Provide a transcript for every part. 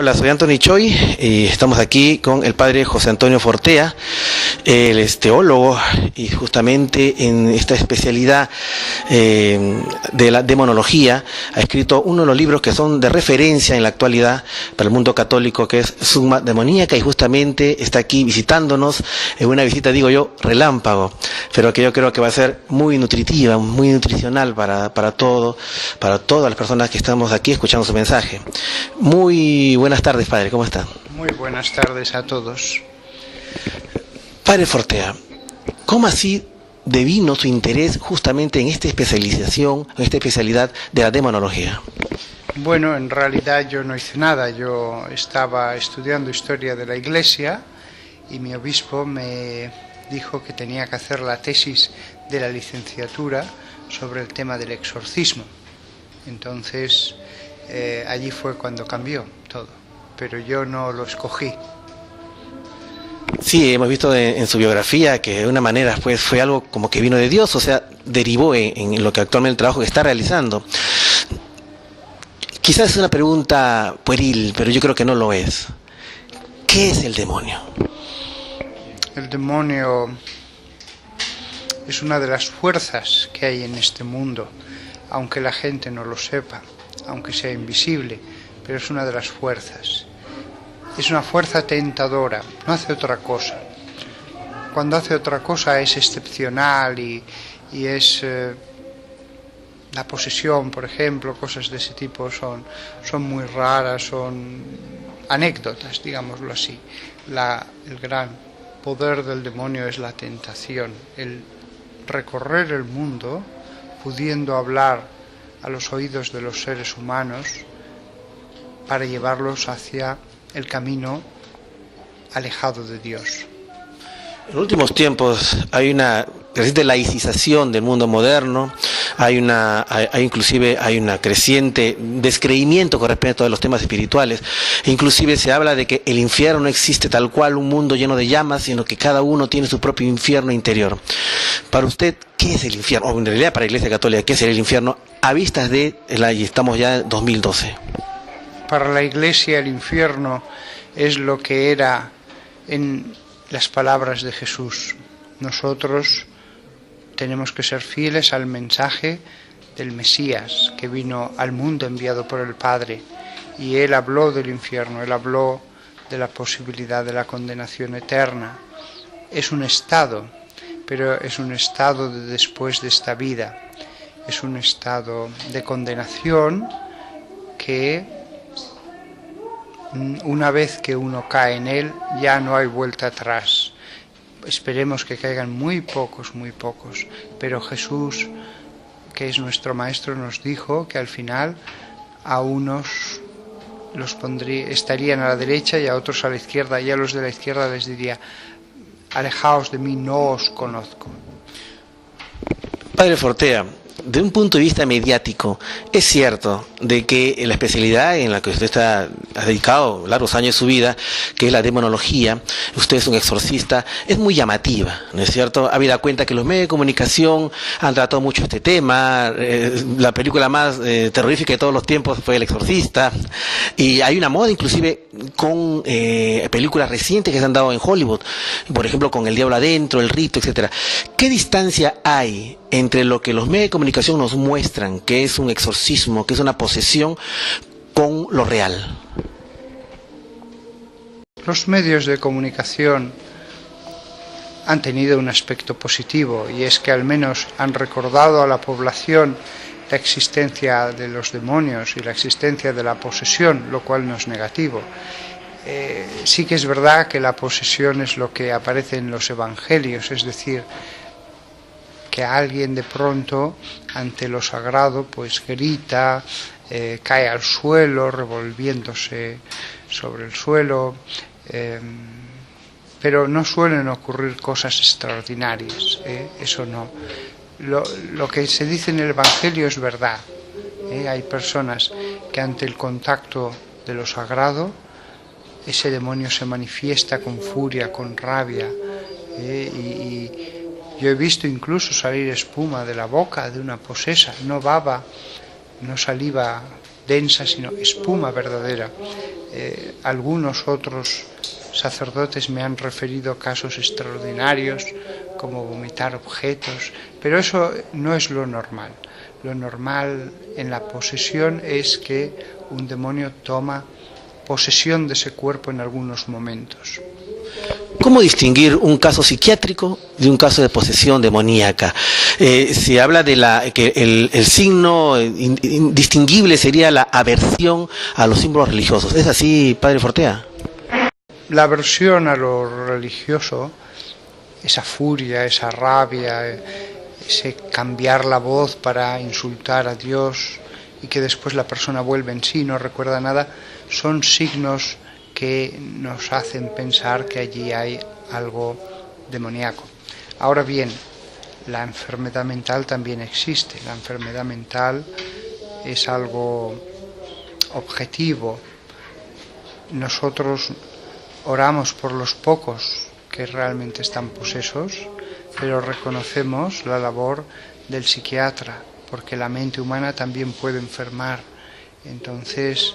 Hola, soy Anthony Choi y estamos aquí con el padre José Antonio Fortea. Él es teólogo y justamente en esta especialidad de la demonología ha escrito uno de los libros que son de referencia en la actualidad para el mundo católico, que es Summa Demoníaca, y justamente está aquí visitándonos en una visita, digo yo, relámpago, pero que yo creo que va a ser muy nutritiva, muy nutricional para todas las personas que estamos aquí escuchando su mensaje. Muy buenas tardes, padre, ¿cómo está? Muy buenas tardes a todos. Padre Fortea, ¿cómo así devino su interés justamente en esta especialización, en esta especialidad de la demonología? Bueno, en realidad yo no hice nada. Yo estaba estudiando historia de la Iglesia y mi obispo me dijo que tenía que hacer la tesis de la licenciatura sobre el tema del exorcismo. Entonces, allí fue cuando cambió todo, pero yo no lo escogí. Sí, hemos visto en su biografía que de una manera pues fue algo como que vino de Dios, o sea, derivó en lo que actualmente el trabajo que está realizando. Quizás es una pregunta pueril, pero yo creo que no lo es. ¿Qué es el demonio? El demonio es una de las fuerzas que hay en este mundo, aunque la gente no lo sepa, aunque sea invisible, pero es una de las fuerzas. Es una fuerza tentadora, no hace otra cosa. Cuando hace otra cosa es excepcional y es la posesión, por ejemplo, cosas de ese tipo son muy raras, son anécdotas, digámoslo así. El gran poder del demonio es la tentación, el recorrer el mundo pudiendo hablar a los oídos de los seres humanos para llevarlos hacia el camino alejado de Dios. En los últimos tiempos hay una creciente laicización del mundo moderno, hay inclusive una creciente descreimiento con respecto a los temas espirituales, inclusive se habla de que el infierno no existe tal cual un mundo lleno de llamas, sino que cada uno tiene su propio infierno interior. Para usted, ¿qué es el infierno? O en realidad para la Iglesia Católica, ¿qué es el infierno? A vistas de, y estamos ya en 2012. Para la Iglesia el infierno es lo que era en las palabras de Jesús. Nosotros tenemos que ser fieles al mensaje del Mesías que vino al mundo enviado por el Padre, y Él habló del infierno, Él habló de la posibilidad de la condenación eterna. Es un estado, pero es un estado de después de esta vida, es un estado de condenación que una vez que uno cae en él ya no hay vuelta atrás. Esperemos que caigan muy pocos, pero Jesús, que es nuestro Maestro, nos dijo que al final a unos estarían a la derecha y a otros a la izquierda, y a los de la izquierda les diría: alejaos de mí, no os conozco. Padre Fortea, de un punto de vista mediático, es cierto de que la especialidad en la que usted ha dedicado largos años de su vida, que es la demonología, usted es un exorcista, es muy llamativa, ¿no es cierto? Habida cuenta que los medios de comunicación han tratado mucho este tema, la película más terrorífica de todos los tiempos fue El Exorcista, y hay una moda inclusive con películas recientes que se han dado en Hollywood, por ejemplo con El Diablo Adentro, El Rito, etcétera. ¿Qué distancia hay entre lo que los medios de comunicación nos muestran, que es un exorcismo, que es una posesión, con lo real? Los medios de comunicación han tenido un aspecto positivo, y es que al menos han recordado a la población la existencia de los demonios y la existencia de la posesión, lo cual no es negativo. Sí que es verdad que la posesión es lo que aparece en los evangelios, es decir, que alguien de pronto ante lo sagrado pues grita, cae al suelo revolviéndose sobre el suelo, pero no suelen ocurrir cosas extraordinarias, eso no. Lo que se dice en el Evangelio es verdad, hay personas que ante el contacto de lo sagrado ese demonio se manifiesta con furia, con rabia, y yo he visto incluso salir espuma de la boca de una posesa, no baba, no saliva densa, sino espuma verdadera. Algunos otros sacerdotes me han referido casos extraordinarios, como vomitar objetos, pero eso no es lo normal. Lo normal en la posesión es que un demonio toma posesión de ese cuerpo en algunos momentos. ¿Cómo distinguir un caso psiquiátrico de un caso de posesión demoníaca? Se habla de que el signo indistinguible sería la aversión a los símbolos religiosos. ¿Es así, Padre Fortea? La aversión a lo religioso, esa furia, esa rabia, ese cambiar la voz para insultar a Dios y que después la persona vuelve en sí, no recuerda nada, son signos que nos hacen pensar que allí hay algo demoníaco. Ahora bien, la enfermedad mental también existe. La enfermedad mental es algo objetivo. Nosotros oramos por los pocos que realmente están posesos, pero reconocemos la labor del psiquiatra, porque la mente humana también puede enfermar. Entonces,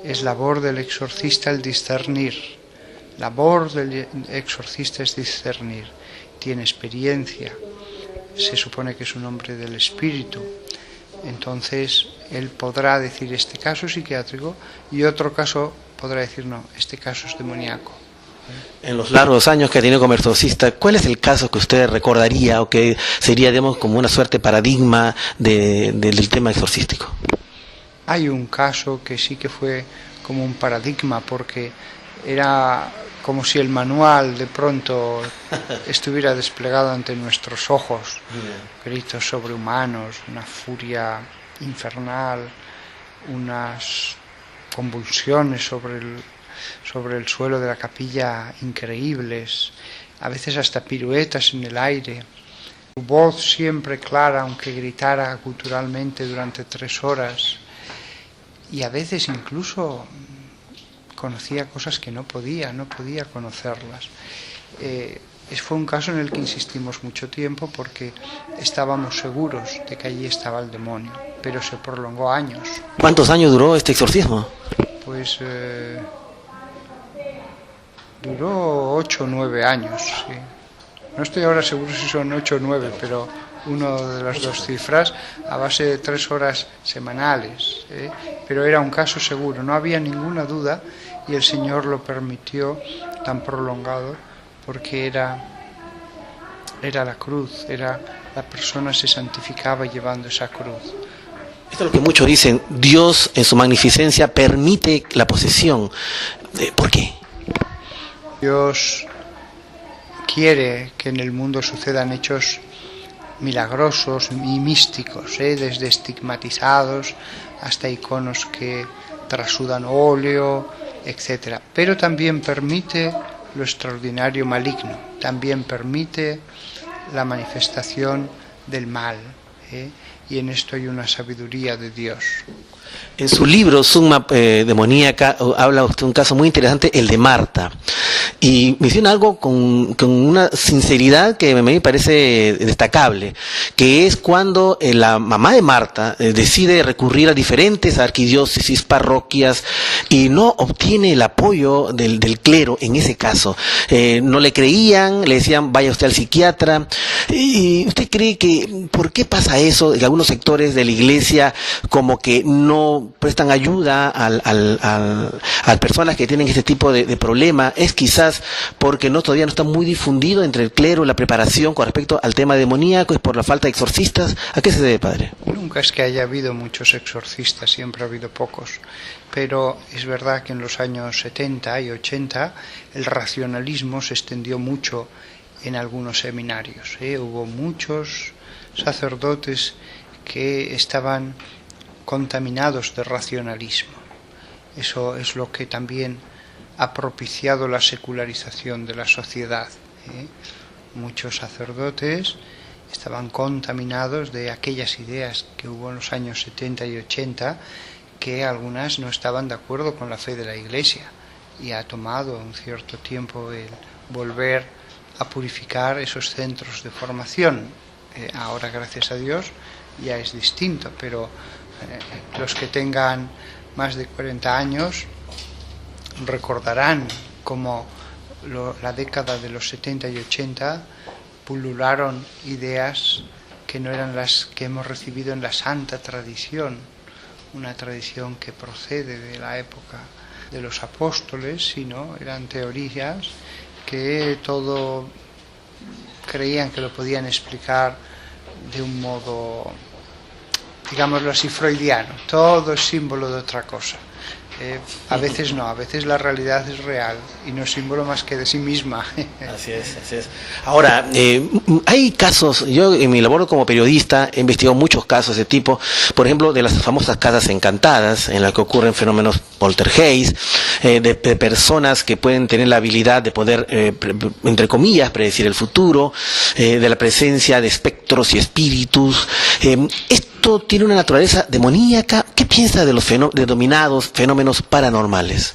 es labor del exorcista el discernir. Labor del exorcista es discernir. Tiene experiencia. Se supone que es un hombre del espíritu. Entonces, él podrá decir este caso es psiquiátrico y otro caso podrá decir no, este caso es demoníaco. En los largos años que ha tenido como exorcista, ¿cuál es el caso que usted recordaría o que sería, digamos, como una suerte paradigma del tema exorcístico? Hay un caso que sí que fue como un paradigma, porque era como si el manual de pronto estuviera desplegado ante nuestros ojos. Gritos sobrehumanos, una furia infernal, unas convulsiones sobre el suelo de la capilla increíbles, a veces hasta piruetas en el aire. Su voz siempre clara, aunque gritara guturalmente durante 3 horas. Y a veces incluso conocía cosas que no podía conocerlas. Fue un caso en el que insistimos mucho tiempo porque estábamos seguros de que allí estaba el demonio, pero se prolongó años. ¿Cuántos años duró este exorcismo? Pues duró 8 o 9 años, sí. No estoy ahora seguro si son 8 o 9, pero una de las dos cifras, a base de 3 horas semanales, pero era un caso seguro, no había ninguna duda, y el Señor lo permitió tan prolongado porque era la cruz, la persona se santificaba llevando esa cruz. Esto es lo que muchos dicen, Dios en su magnificencia permite la posesión. ¿Por qué? Dios quiere que en el mundo sucedan hechos milagrosos y místicos, desde estigmatizados hasta iconos que trasudan óleo, etc. Pero también permite lo extraordinario maligno, también permite la manifestación del mal, y en esto hay una sabiduría de Dios. En su libro Summa Demoníaca habla usted de un caso muy interesante, el de Marta, y menciona algo con una sinceridad que me parece destacable, que es cuando la mamá de Marta decide recurrir a diferentes arquidiócesis, parroquias, y no obtiene el apoyo del clero en ese caso. No le creían, le decían vaya usted al psiquiatra. ¿Y usted cree que por qué pasa eso? Que algunos sectores de la iglesia como que no prestan ayuda a personas que tienen este tipo de problema. Es quizás porque todavía no está muy difundido entre el clero la preparación con respecto al tema demoníaco, es por la falta de exorcistas. ¿A qué se debe, padre? Nunca es que haya habido muchos exorcistas, siempre ha habido pocos, pero es verdad que en los años 70 y 80 el racionalismo se extendió mucho en algunos seminarios. Hubo muchos sacerdotes que estaban contaminados de racionalismo. Eso es lo que también ha propiciado la secularización de la sociedad. Muchos sacerdotes estaban contaminados de aquellas ideas que hubo en los años 70 y 80, que algunas no estaban de acuerdo con la fe de la Iglesia, y ha tomado un cierto tiempo el volver a purificar esos centros de formación. Ahora, gracias a Dios, ya es distinto, pero Los que tengan más de 40 años recordarán cómo la década de los 70 y 80 pulularon ideas que no eran las que hemos recibido en la santa tradición, una tradición que procede de la época de los apóstoles, sino eran teorías que todo creían que lo podían explicar de un modo, digámoslo así, freudiano. Todo es símbolo de otra cosa. A veces no, a veces la realidad es real y no es símbolo más que de sí misma. Así es, así es. Ahora, hay casos, yo en mi labor como periodista he investigado muchos casos de tipo, por ejemplo, de las famosas casas encantadas, en las que ocurren fenómenos poltergeist, de personas que pueden tener la habilidad de poder, entre comillas, predecir el futuro, de la presencia de espectros y espíritus. ¿Esto tiene una naturaleza demoníaca? ¿Qué piensa de los denominados fenómenos paranormales?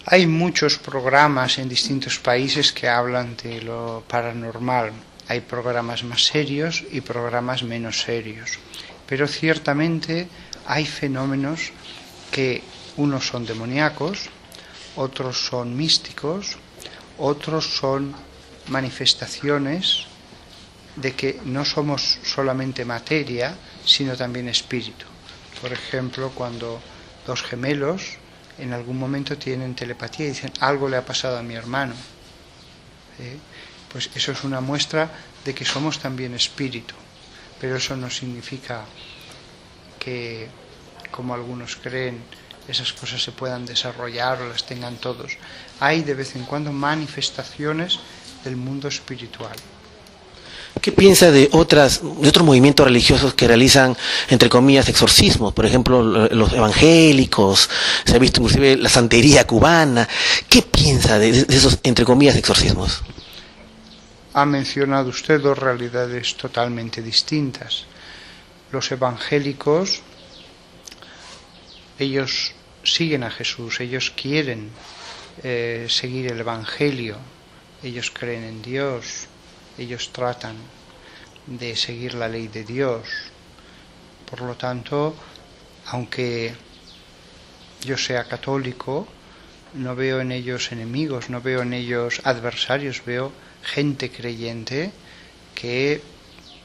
Hay muchos programas en distintos países que hablan de lo paranormal. Hay programas más serios y programas menos serios. Pero ciertamente hay fenómenos que unos son demoníacos, otros son místicos, otros son manifestaciones de que no somos solamente materia, sino también espíritu. Por ejemplo, cuando dos gemelos en algún momento tienen telepatía y dicen, algo le ha pasado a mi hermano, pues eso es una muestra de que somos también espíritu. Pero eso no significa que, como algunos creen, esas cosas se puedan desarrollar o las tengan todos. Hay de vez en cuando manifestaciones del mundo espiritual. ¿Qué piensa de otros movimientos religiosos que realizan, entre comillas, exorcismos? Por ejemplo, los evangélicos, se ha visto inclusive la santería cubana. ¿Qué piensa de esos, entre comillas, exorcismos? Ha mencionado usted dos realidades totalmente distintas. Los evangélicos, ellos siguen a Jesús, ellos quieren seguir el evangelio, ellos creen en Dios, ellos tratan de seguir la ley de Dios. Por lo tanto, aunque yo sea católico, no veo en ellos enemigos, no veo en ellos adversarios, veo gente creyente que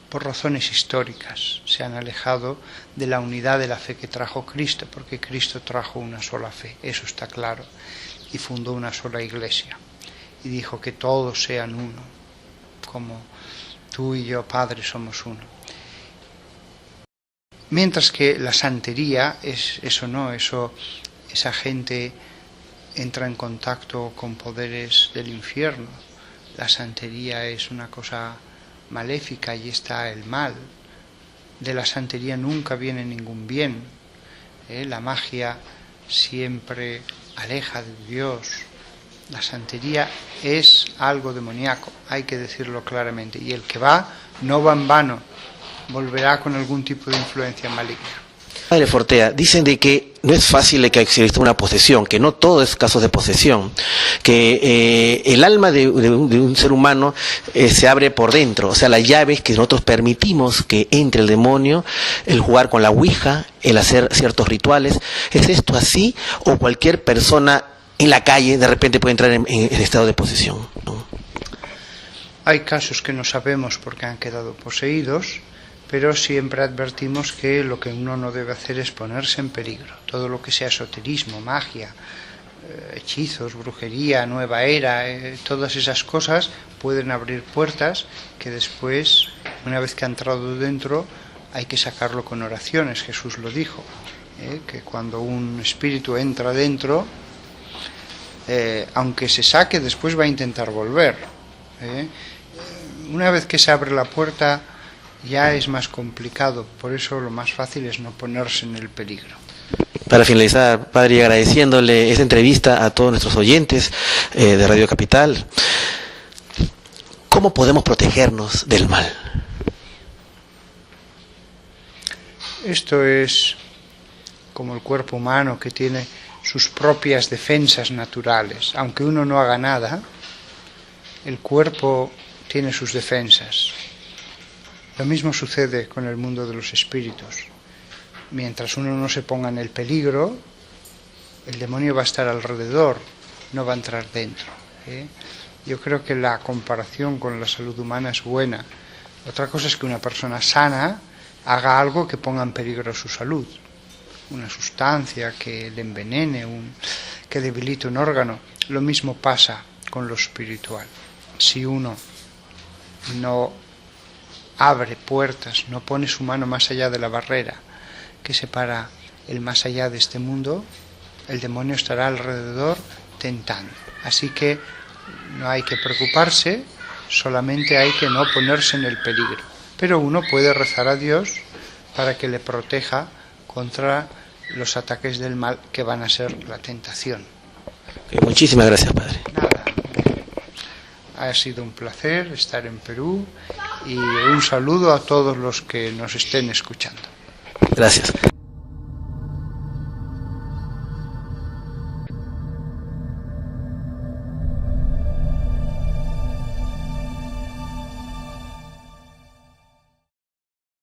por razones históricas se han alejado de la unidad de la fe que trajo Cristo, porque Cristo trajo una sola fe, eso está claro, y fundó una sola iglesia y dijo que todos sean uno, como tú y yo, Padre, somos uno. Mientras que la santería esa gente entra en contacto con poderes del infierno. La santería es una cosa maléfica y está el mal. De la santería nunca viene ningún bien. La magia siempre aleja de Dios. La santería es algo demoníaco, hay que decirlo claramente. Y el que va, no va en vano, volverá con algún tipo de influencia maligna. Padre Fortea, dicen de que no es fácil de que exista una posesión, que no todo es caso de posesión, que el alma de un ser humano se abre por dentro, o sea, la llave es que nosotros permitimos que entre el demonio, el jugar con la ouija, el hacer ciertos rituales. ¿Es esto así o cualquier persona en la calle de repente puede entrar en estado de posesión, ¿no? Hay casos que no sabemos porque han quedado poseídos, pero siempre advertimos que lo que uno no debe hacer es ponerse en peligro. Todo lo que sea esoterismo, magia, hechizos, brujería, nueva era, todas esas cosas pueden abrir puertas que después, una vez que ha entrado dentro, hay que sacarlo con oraciones. Jesús lo dijo, que cuando un espíritu entra dentro, aunque se saque, después va a intentar volver. Una vez que se abre la puerta, ya es más complicado, por eso lo más fácil es no ponerse en el peligro. Para finalizar, Padre, y agradeciéndole esta entrevista a todos nuestros oyentes de Radio Capital, ¿cómo podemos protegernos del mal? Esto es como el cuerpo humano, que tiene sus propias defensas naturales. Aunque uno no haga nada, el cuerpo tiene sus defensas. Lo mismo sucede con el mundo de los espíritus. mientras uno no se ponga en el peligro, el demonio va a estar alrededor, no va a entrar dentro. Yo creo que la comparación con la salud humana es buena. Otra cosa es que una persona sana haga algo que ponga en peligro su salud, una sustancia que le envenene, que debilite un órgano. Lo mismo pasa con lo espiritual. Si uno no abre puertas, no pone su mano más allá de la barrera que separa el más allá de este mundo, el demonio estará alrededor tentando. Así que no hay que preocuparse, solamente hay que no ponerse en el peligro. Pero uno puede rezar a Dios para que le proteja contra los ataques del mal que van a ser la tentación. Muchísimas gracias, padre. Nada, ha sido un placer estar en Perú y un saludo a todos los que nos estén escuchando. Gracias.